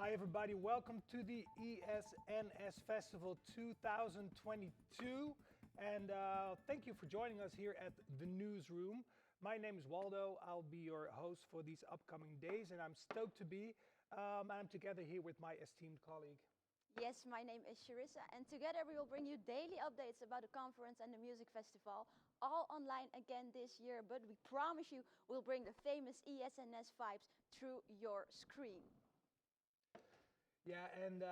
Hi everybody, welcome to the ESNS Festival 2022 and thank you for joining us here at the Newsroom. My name is Waldo, I'll be your host for these upcoming days and I'm stoked to be. I'm together here with my esteemed colleague. Yes, my name is Charissa and together we will bring you daily updates about the conference and the music festival, all online again this year, but we promise you we'll bring the famous ESNS vibes through your screen. Yeah, and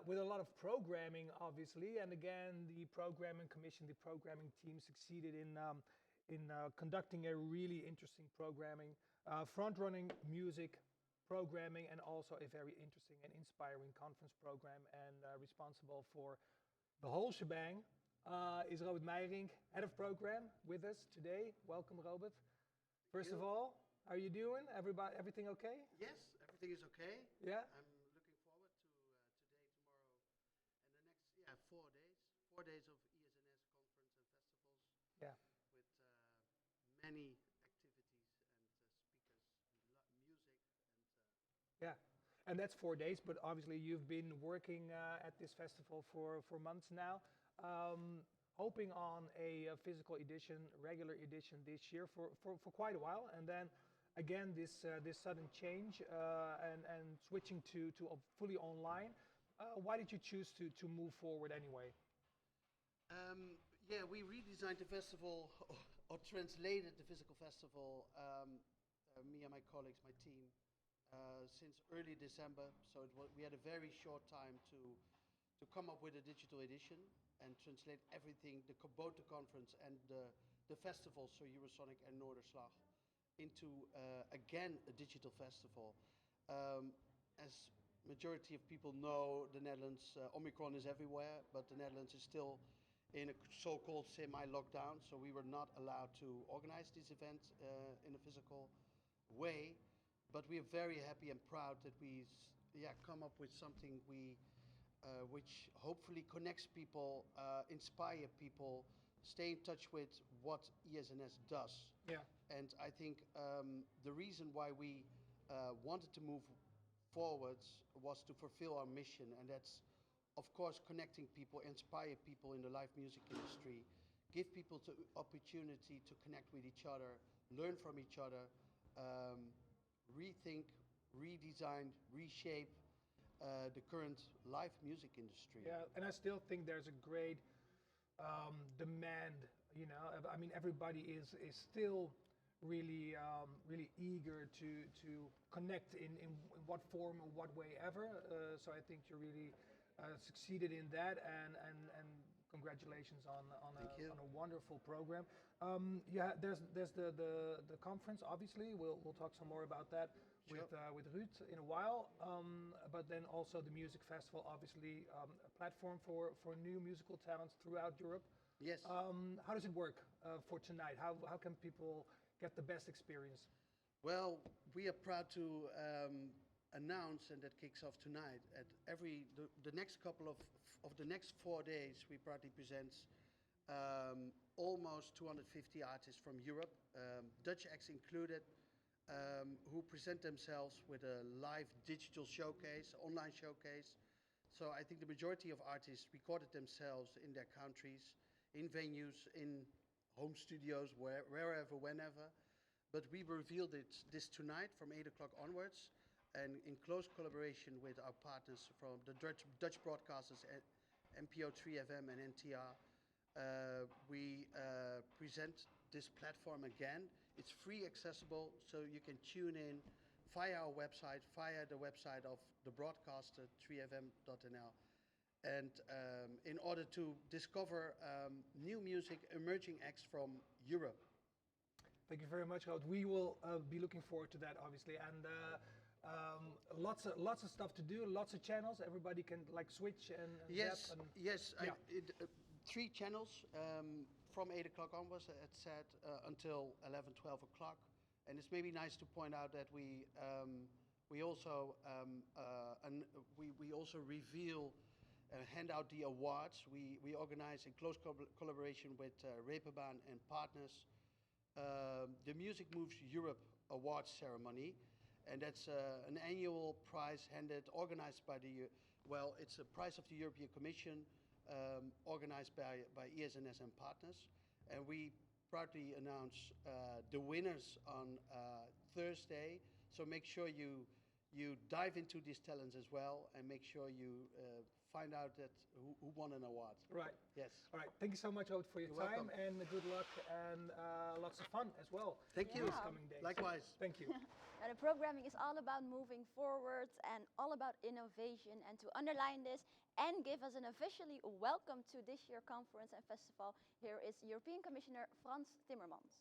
with a lot of programming, obviously, and again, the programming commission, the programming team succeeded in conducting a really interesting programming, front-running music programming, and also a very interesting and inspiring conference program. And responsible for the whole shebang is Robert Meijering, head of program, with us today. Welcome, Robert. First of all, how are you doing? Everything okay? Yes, everything is okay. Yeah. I'm looking forward to today, tomorrow, and the next 4 days. 4 days of ESNS conference and festivals. Yeah. With many activities and speakers, music, and. Yeah, and that's 4 days. But obviously, you've been working at this festival for months now, hoping on a physical edition, regular edition this year for quite a while, and then. Again, this sudden change and switching to fully online. Why did you choose to move forward anyway? Yeah, we redesigned the festival or translated the physical festival. Me and my colleagues, my team, since early December. So we had a very short time to come up with a digital edition and translate everything, both the conference and the festival, so Eurosonic and Noorderslag, into again a digital festival. As majority of people know, the Netherlands, Omicron is everywhere, but the Netherlands is still in a so-called semi-lockdown, so we were not allowed to organize this event in a physical way. But we are very happy and proud that we come up with something which hopefully connects people, inspire people, stay in touch with what ESNS does. Yeah. And I think the reason why we wanted to move forwards was to fulfill our mission, and that's, of course, connecting people, inspire people in the live music industry, give people the opportunity to connect with each other, learn from each other, rethink, redesign, reshape the current live music industry. Yeah, and I still think there's a great demand. You know, I mean, everybody is still really really eager to connect in what form or what way ever. So I think you really succeeded in that, and congratulations on a wonderful program. Yeah, there's the conference. Obviously, we'll talk some more about that. Sure. With Ruud in a while, but then also the music festival, obviously a platform for new musical talents throughout Europe. Yes. How does it work for tonight? How can people get the best experience? Well, we are proud to announce, and that kicks off tonight. At the next couple of the next 4 days, we proudly present almost 250 artists from Europe, Dutch acts included, who present themselves with a live digital showcase, online showcase. So I think the majority of artists recorded themselves in their countries, in venues, in home studios, wherever, whenever. But we revealed this tonight from 8 o'clock onwards, and in close collaboration with our partners from the Dutch broadcasters, NPO3 FM and NTR, we present this platform again. It's free accessible, so you can tune in via our website, via the website of the broadcaster, 3fm.nl. And in order to discover new music, emerging acts from Europe. Thank you very much, Rood. We will be looking forward to that, obviously, and lots of stuff to do, lots of channels. Everybody can like switch and yes, zap and yes. Yeah. 3 channels from 8 o'clock onwards, as said, until 11, 12 o'clock. And it's maybe nice to point out that we also reveal. Hand out the awards. We organize in close collaboration with Reeperbahn and partners the Music Moves Europe Awards ceremony. And that's an annual prize organized by it's a prize of the European Commission, organized by ESNS and partners. And we proudly announce the winners on Thursday. So make sure you dive into these talents as well, and make sure you find out who won an award. Right. Yes. All right. Thank you so much, Oud, for your You're time, welcome. and good luck, and lots of fun as well. Thank you. These coming days. Likewise. Thank you. Now, the programming is all about moving forward and all about innovation. And to underline this and give us an officially welcome to this year's conference and festival, here is European Commissioner Frans Timmermans.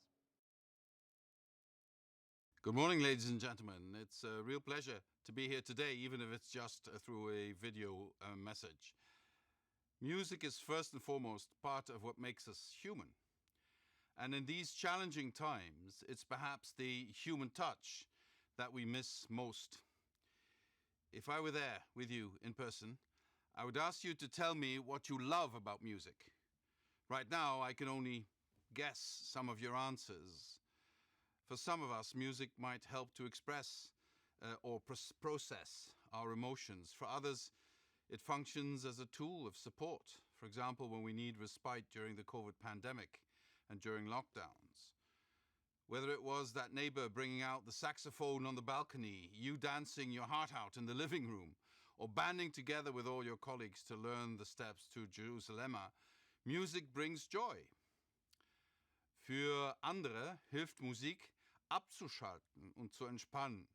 Good morning, ladies and gentlemen. It's a real pleasure to be here today, even if it's just through a video message. Music is first and foremost part of what makes us human. And in these challenging times, it's perhaps the human touch that we miss most. If I were there with you in person, I would ask you to tell me what you love about music. Right now, I can only guess some of your answers. For some of us, music might help to express or process our emotions. For others, it functions as a tool of support. For example, when we need respite during the COVID pandemic and during lockdowns. Whether it was that neighbor bringing out the saxophone on the balcony, you dancing your heart out in the living room, or banding together with all your colleagues to learn the steps to Jerusalem, music brings joy. Für andere hilft Musik abzuschalten und zu entspannen.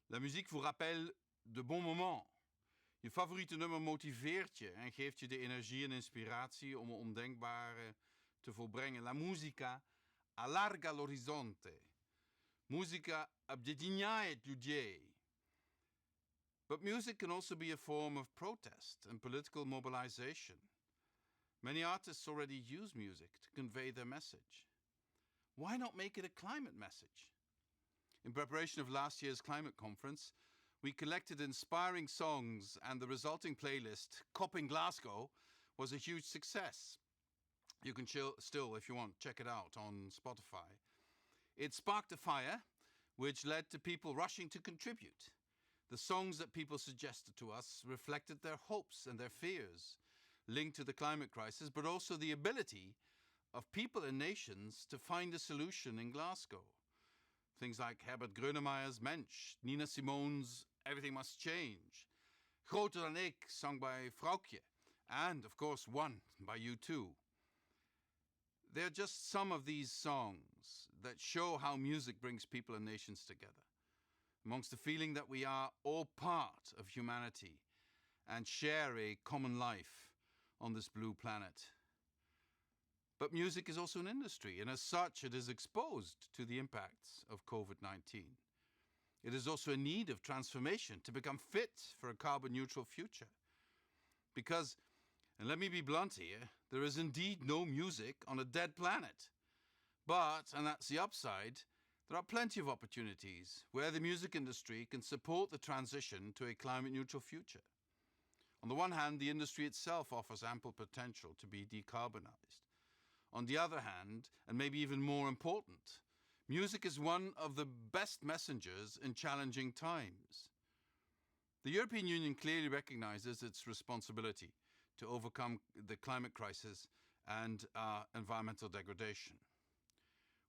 La musique vous rappelle de bons moments. Je favoriete nummer motiveert je en geeft je de energie en inspiratie om het ondenkbare te volbrengen. La musica allarga l'orizzonte. Musica objedinjaet людей. But music can also be a form of protest and political mobilization. Many artists already use music to convey their message. Why not make it a climate message? In preparation of last year's climate conference, we collected inspiring songs, and the resulting playlist, Copping Glasgow, was a huge success. You can still, if you want, check it out on Spotify. It sparked a fire, which led to people rushing to contribute. The songs that people suggested to us reflected their hopes and their fears linked to the climate crisis, but also the ability of people and nations to find a solution in Glasgow. Things like Herbert Grönemeyer's Mensch, Nina Simone's Everything Must Change, Groter dan ik, sung by Vrouwtje, and, of course, One by U2. They're just some of these songs that show how music brings people and nations together, amongst the feeling that we are all part of humanity and share a common life on this blue planet. But music is also an industry, and as such, it is exposed to the impacts of COVID-19. It is also in need of transformation to become fit for a carbon-neutral future. Because, and let me be blunt here, there is indeed no music on a dead planet. But, and that's the upside, there are plenty of opportunities where the music industry can support the transition to a climate-neutral future. On the one hand, the industry itself offers ample potential to be decarbonized. On the other hand, and maybe even more important, music is one of the best messengers in challenging times. The European Union clearly recognizes its responsibility to overcome the climate crisis and environmental degradation.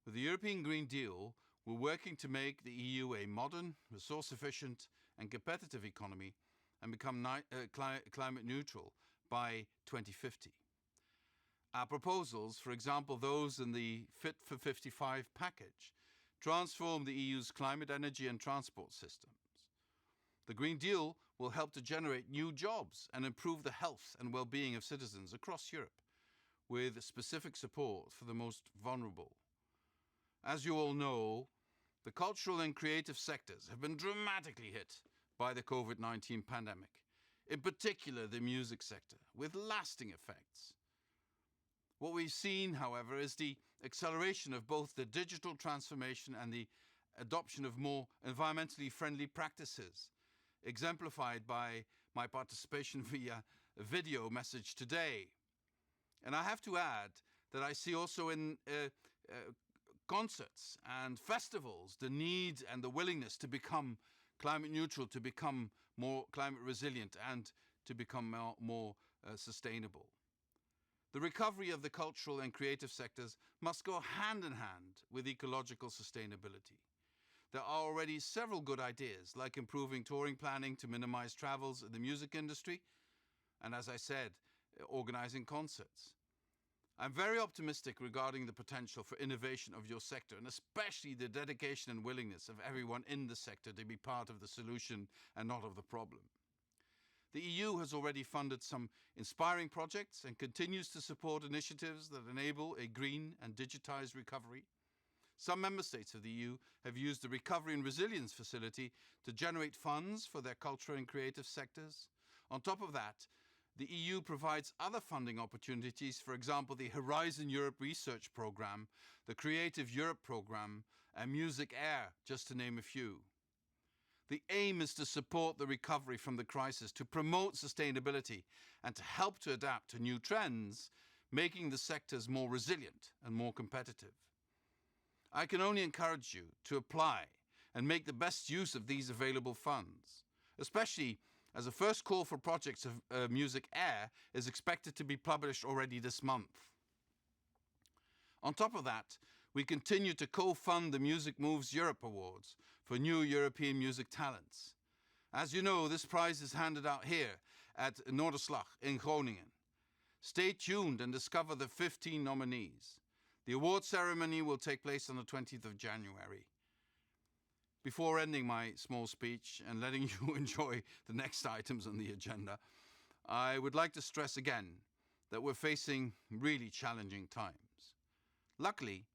With the European Green Deal, we're working to make the EU a modern, resource-efficient and competitive economy and become climate neutral by 2050. Our proposals, for example those in the Fit for 55 package, transform the EU's climate, energy and transport systems. The Green Deal will help to generate new jobs and improve the health and well-being of citizens across Europe, with specific support for the most vulnerable. As you all know, the cultural and creative sectors have been dramatically hit by the COVID-19 pandemic, in particular the music sector, with lasting effects. What we've seen, however, is the acceleration of both the digital transformation and the adoption of more environmentally friendly practices, exemplified by my participation via a video message today. And I have to add that I see also in concerts and festivals the need and the willingness to become climate neutral, to become more climate resilient, and to become more sustainable. The recovery of the cultural and creative sectors must go hand in hand with ecological sustainability. There are already several good ideas, like improving touring planning to minimize travels in the music industry, and as I said, organizing concerts. I'm very optimistic regarding the potential for innovation of your sector, and especially the dedication and willingness of everyone in the sector to be part of the solution and not of the problem. The EU has already funded some inspiring projects and continues to support initiatives that enable a green and digitized recovery. Some member states of the EU have used the Recovery and Resilience Facility to generate funds for their cultural and creative sectors. On top of that, the EU provides other funding opportunities, for example, the Horizon Europe Research Programme, the Creative Europe Programme, and Music Air, just to name a few. The aim is to support the recovery from the crisis, to promote sustainability, and to help to adapt to new trends, making the sectors more resilient and more competitive. I can only encourage you to apply and make the best use of these available funds, especially as a first call for projects of Music Air is expected to be published already this month. On top of that, we continue to co-fund the Music Moves Europe Awards for new European music talents. As you know, this prize is handed out here at Noorderslag in Groningen. Stay tuned and discover the 15 nominees. The award ceremony will take place on the 20th of January. Before ending my small speech and letting you enjoy the next items on the agenda, I would like to stress again that we're facing really challenging times. Luckily,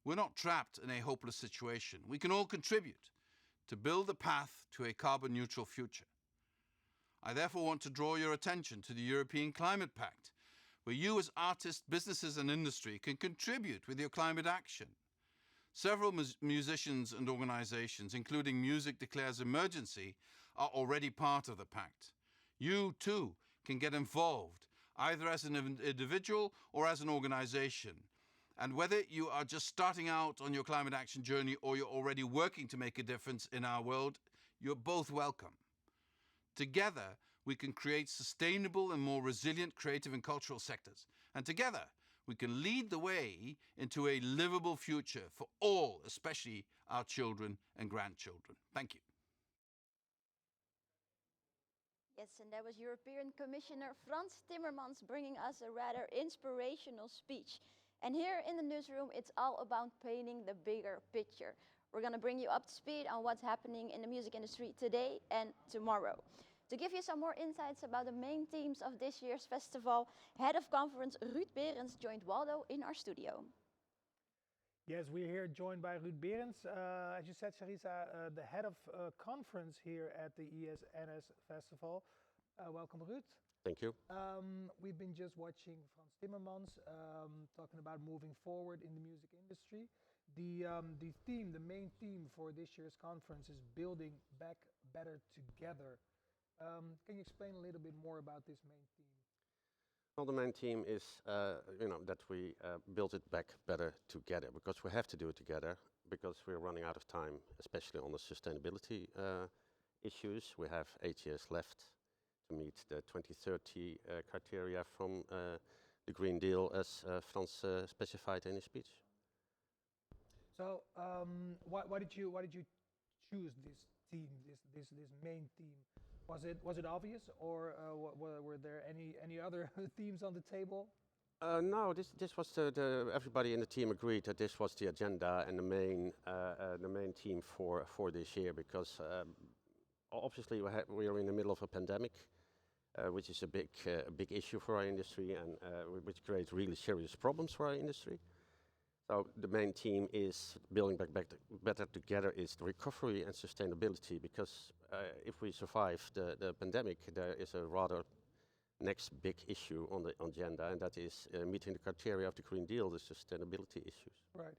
we're not trapped in a hopeless situation. We can all contribute to build a path to a carbon-neutral future. I therefore want to draw your attention to the European Climate Pact, where you as artists, businesses and industry can contribute with your climate action. Several musicians and organizations, including Music Declares Emergency, are already part of the pact. You too can get involved, either as an individual or as an organization. And whether you are just starting out on your climate action journey or you're already working to make a difference in our world, you're both welcome. Together, we can create sustainable and more resilient creative and cultural sectors. And together, we can lead the way into a livable future for all, especially our children and grandchildren. Thank you. Yes, and that was European Commissioner Frans Timmermans bringing us a rather inspirational speech. And here in the newsroom, it's all about painting the bigger picture. We're going to bring you up to speed on what's happening in the music industry today and tomorrow. To give you some more insights about the main themes of this year's festival, Head of Conference Ruud Berends joined Waldo in our studio. Yes, we're here joined by Ruud Berends. As you said, Charissa, the head of conference here at the ESNS Festival. Welcome, Ruud. Thank you. We've been just watching Frans Timmermans talking about moving forward in the music industry. The main theme for this year's conference is building back better together. Can you explain a little bit more about this main theme? Well, the main theme is, that we build it back better together, because we have to do it together, because we're running out of time, especially on the sustainability issues. We have 8 years left to meet the 2030 criteria from the Green Deal, as Frans specified in his speech. So, why did you choose this theme, this main theme? Was it obvious, or were there any other themes on the table? No, this was everybody in the team agreed that this was the agenda and the main theme for this year, because obviously we are in the middle of a pandemic, which is a big issue for our industry, and which creates really serious problems for our industry. So the main theme is building back better together, is the recovery and sustainability, because if we survive the pandemic, there is a rather next big issue on the agenda, and that is meeting the criteria of the Green Deal, the sustainability issues. Right.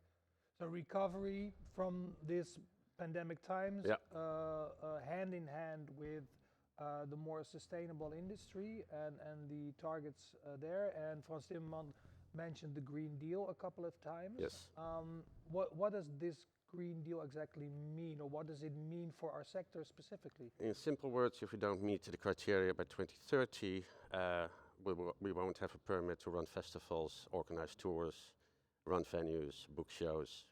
So recovery from this pandemic times, yeah. Hand in hand with the more sustainable industry and the targets there. And Frans Timmermans mentioned the Green Deal a couple of times. Yes. What does this Green Deal exactly mean, or what does it mean for our sector specifically? In simple words, if we don't meet the criteria by 2030, we won't have a permit to run festivals, organize tours, run venues, book shows.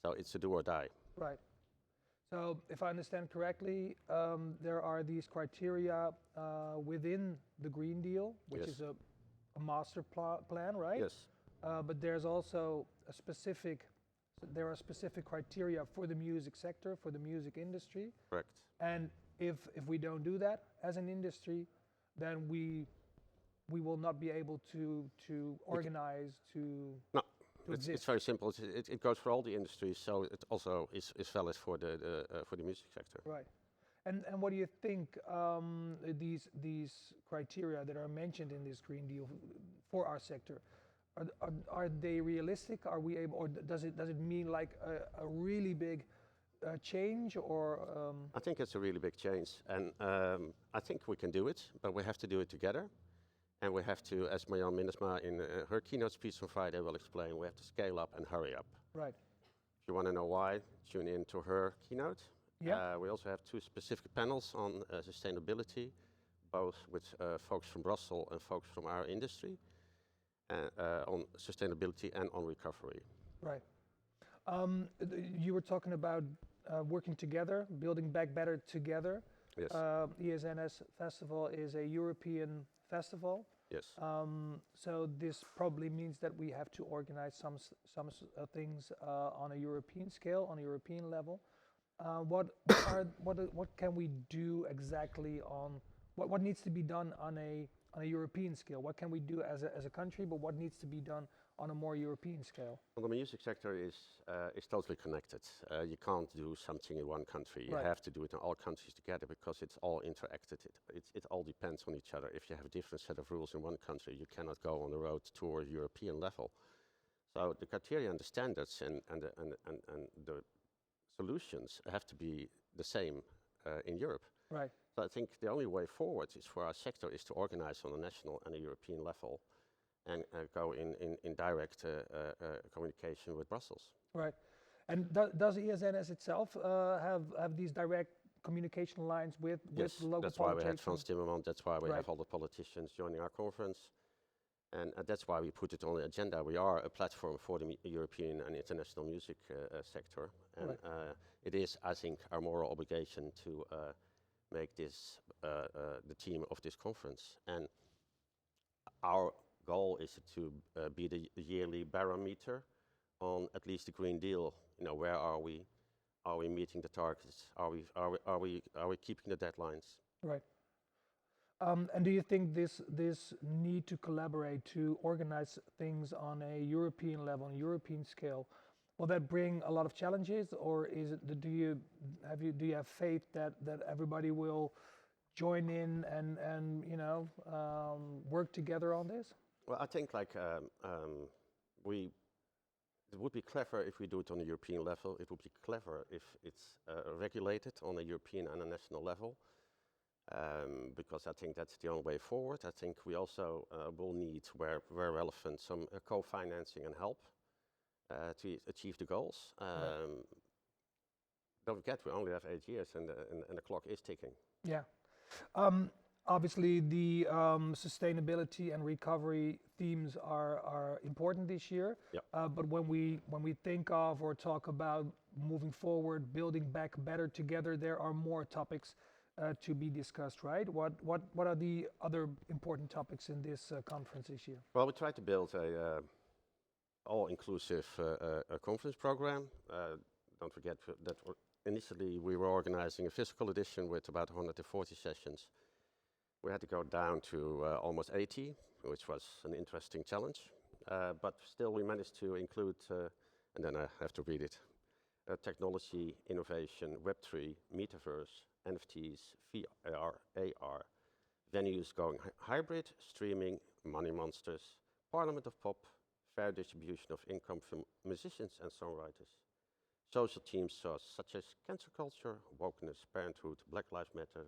So it's a do or die. Right. So if I understand correctly, there are these criteria within the Green Deal, which Yes. is a master plan, right? Yes. But there's also there are specific criteria for the music sector, for the music industry. Correct. And if we don't do that as an industry, then we will not be able to organize to No. to It's exist. very simple. It goes for all the industries, so it also is valid for the music sector. Right. And what do you think these criteria that are mentioned in this Green Deal for our sector, are they realistic? Are we able, or does it mean like a really big change, or I think it's a really big change, and I think we can do it, but we have to do it together. And we have to, as Marjan Minnesma in her keynote speech on Friday will explain, we have to scale up and hurry up. right? If you want to know why, tune in to her keynote. Yeah. We also have 2 specific panels on sustainability, both with folks from Brussels and folks from our industry, on sustainability and on recovery. Right. You were talking about working together, building back better together. Yes. ESNS Festival is a European festival. Yes. So this probably means that we have to organize some things on a European scale, on a European level. What can we do exactly on what needs to be done on a European scale? What can we do as a country, but what needs to be done on a more European scale? Well, the music sector is totally connected. You can't do something in one country. You Right. have to do it in all countries together because it's all interacted. It all depends on each other. If you have a different set of rules in one country, you cannot go on the road to a European level. So the criteria and the standards and the solutions have to be the same in Europe. Right. So I think the only way forward is for our sector is to organize on a national and a European level and go in direct communication with Brussels. Right. And does ESNS itself have these direct communication lines with Yes, local that's why we had politicians? Frans Timmermans, that's why we Right. have all the politicians joining our conference. And that's why we put it on the agenda. We are a platform for the European and international music sector. And Right. it is, I think, our moral obligation to make this the theme of this conference. And our goal is to be the yearly barometer on at least the Green Deal. You know, where are we? Are we meeting the targets? Are we keeping the deadlines? Right. And do you think this need to collaborate to organize things on a European level, on a European scale, will that bring a lot of challenges, or is it? Do you have faith that everybody will join in and work together on this? Well, I think like it would be clever if we do it on a European level. It would be clever if it's regulated on a European and a national level, because I think that's the only way forward. I think we also will need, where relevant, some co-financing and help to achieve the goals. Right. Don't forget, we only have 8 years, and the clock is ticking. Yeah. Obviously, the sustainability and recovery themes are important this year. Yep. But when we think of or talk about moving forward, building back better together, there are more topics to be discussed, right? What are the other important topics in this conference this year? Well, we try to build a all-inclusive conference program. Don't forget that initially we were organizing a physical edition with about 140 sessions. We had to go down to almost 80, which was an interesting challenge. But still we managed to include, and then I have to read it, technology, innovation, Web3, metaverse, NFTs, VR, AR, venues going hybrid, streaming, money monsters, Parliament of Pop, fair distribution of income from musicians and songwriters, social themes such as cancel culture, wokeness, parenthood, Black Lives Matter,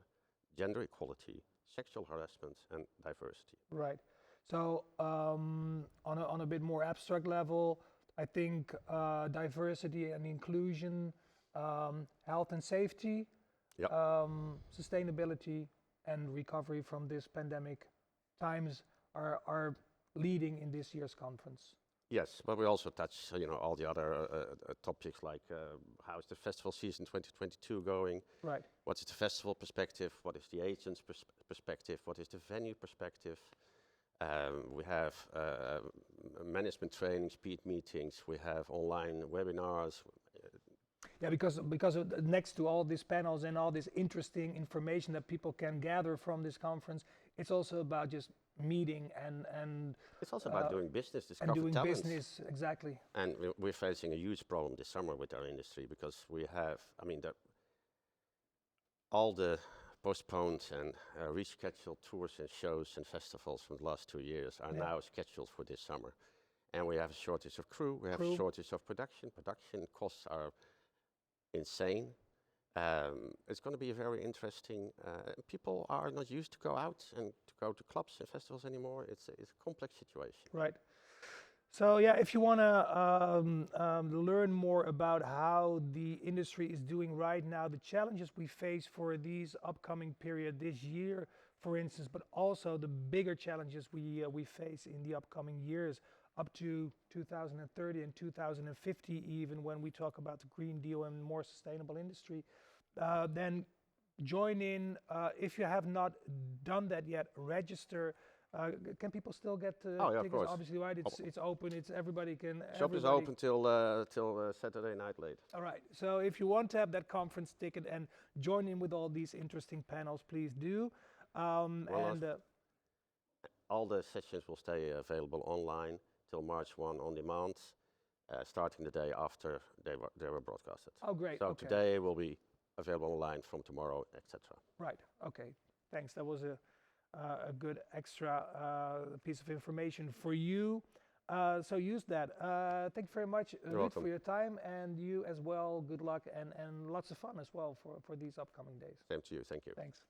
gender equality, sexual harassment and diversity. Right. So on a bit more abstract level, I think diversity and inclusion, health and safety, Yep. sustainability and recovery from this pandemic times are leading in this year's conference. Yes, but we also touch, all the other topics like how is the festival season 2022 going? Right. What is the festival perspective? What is the agent's perspective? What is the venue perspective? We have management training, speed meetings. We have online webinars. Yeah, because next to all these panels and all this interesting information that people can gather from this conference, it's also about just meeting and It's also about doing business, and discover doing talents. business, exactly. And we're facing a huge problem this summer with our industry because we have, all the postponed and rescheduled tours and shows and festivals from the last 2 years are now scheduled for this summer. And we have a shortage of crew, we have a shortage of production. Production costs are insane. It's going to be a very interesting, people are not used to go out and to go to clubs and festivals anymore. It's a complex situation. Right. So yeah, if you want to learn more about how the industry is doing right now, the challenges we face for these upcoming period this year, for instance, but also the bigger challenges we face in the upcoming years up to 2030 and 2050, even when we talk about the Green Deal and more sustainable industry, then join in. If you have not done that yet, register. Can people still get tickets? Of course. Obviously, right? It's open. It's everybody can. Shop is open till Saturday night late. All right. So if you want to have that conference ticket and join in with all these interesting panels, please do. All the sessions will stay available online till March 1 on demand, starting the day after they were broadcasted. Oh, great. So okay. today will be available online from tomorrow, etc. Right. Okay. Thanks. That was a good extra piece of information for you. So use that. Thank you very much, Ruud, for your time, and you as well. Good luck and lots of fun as well for these upcoming days. Same to you. Thank you. Thanks.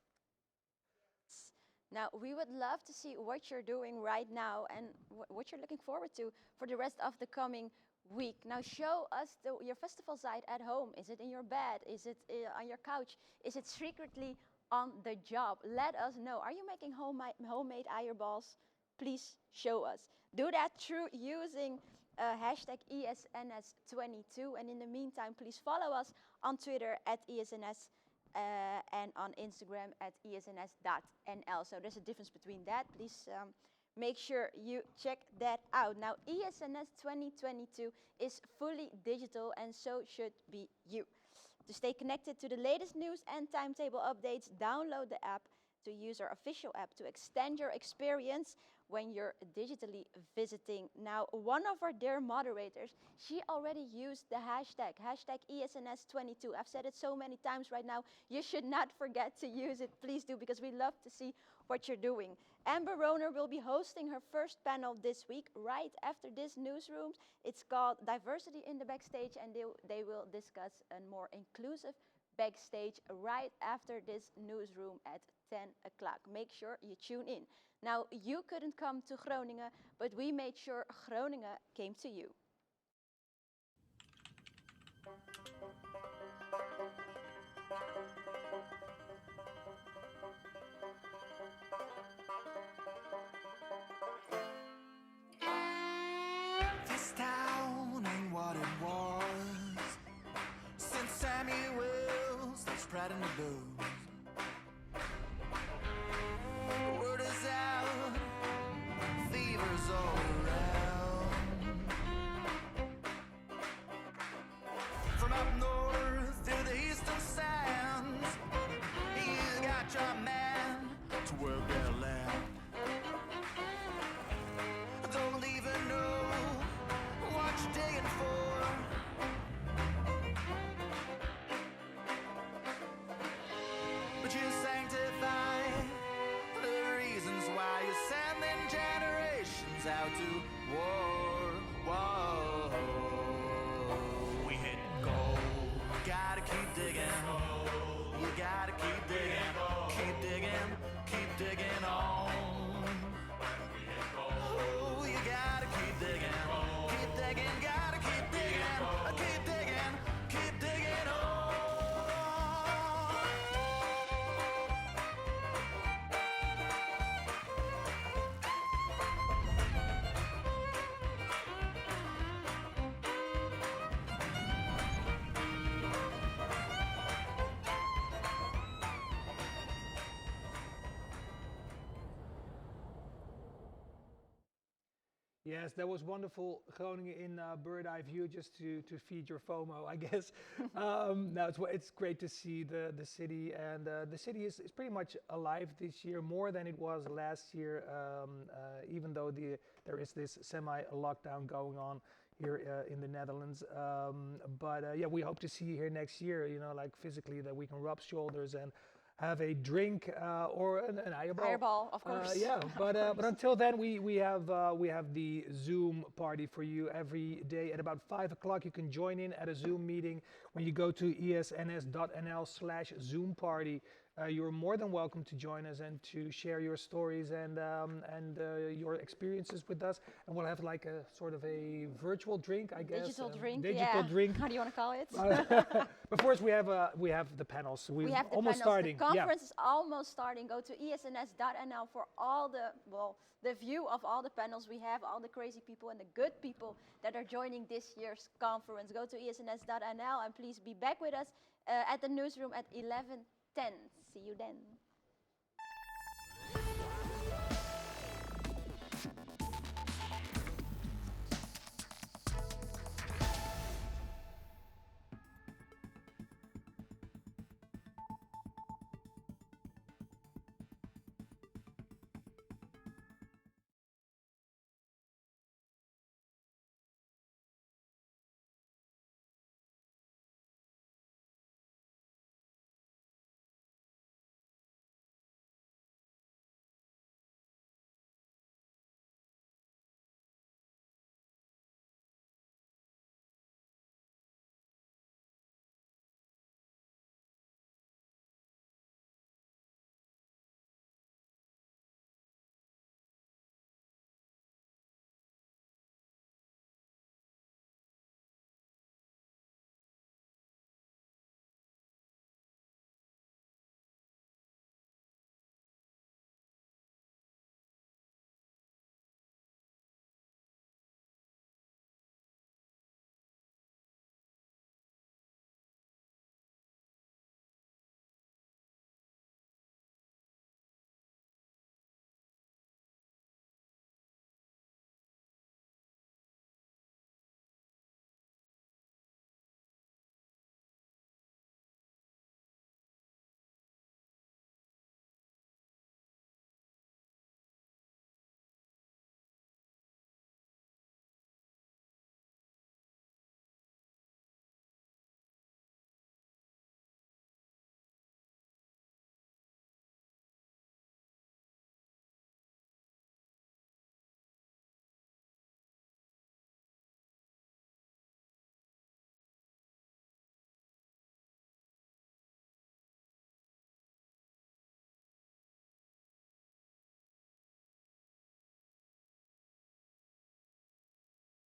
Now, we would love to see what you're doing right now and what you're looking forward to for the rest of the coming week. Now, show us your festival site at home. Is it in your bed? Is it on your couch? Is it secretly on the job? Let us know. Are you making homemade eierballs? Please show us. Do that through using hashtag ESNS22. And in the meantime, please follow us on Twitter at ESNS and on Instagram at ESNS.nl. So there's a difference between that. Please make sure you check that out. Now, ESNS2022 is fully digital, and so should be you. To stay connected to the latest news and timetable updates, download the app to use our official app to extend your experience when you're digitally visiting. Now, one of our dear moderators, she already used the hashtag ESNS22. I've said it so many times right now. You should not forget to use it. Please do, because we love to see what you're doing. Amber Roner will be hosting her first panel this week, right after this newsroom. It's called Diversity in the Backstage, and they will discuss a more inclusive backstage right after this newsroom at 10 o'clock. Make sure you tune in. Now, you couldn't come to Groningen, but we made sure Groningen came to you. This town ain't what it was since Samuel started spreading the booze. Word is out, fevers all around. From up north through the eastern sands, you got your man to work their land. Don't even know what you're digging for. But you sanctify the reasons why you're sending generations out to war. Whoa. We hit gold. Gotta keep digging. You gotta keep digging. Keep digging. Keep digging on. Oh, you gotta keep digging. Yes, that was wonderful, Groningen in bird eye view, just to feed your FOMO, I guess. No, it's great to see the city, and the city is pretty much alive this year, more than it was last year, even though there is this semi-lockdown going on here in the Netherlands. But yeah, we hope to see you here next year, you know, like physically, that we can rub shoulders and have a drink or an eierbal. Eierbal, of course. Yeah, but until then, we have the Zoom party for you every day at about 5 o'clock. You can join in at a Zoom meeting when you go to esns.nl/Zoom party. You're more than welcome to join us and to share your stories and your experiences with us. And we'll have like a sort of a virtual drink, I guess. Digital drink, digital drink. How do you want to call it? But first, we have the panels. We have the almost panels. starting. The conference is almost starting. Go to esns.nl for all the view of all the panels we have, all the crazy people and the good people that are joining this year's conference. Go to esns.nl and please be back with us at the newsroom at 11:10. See you then.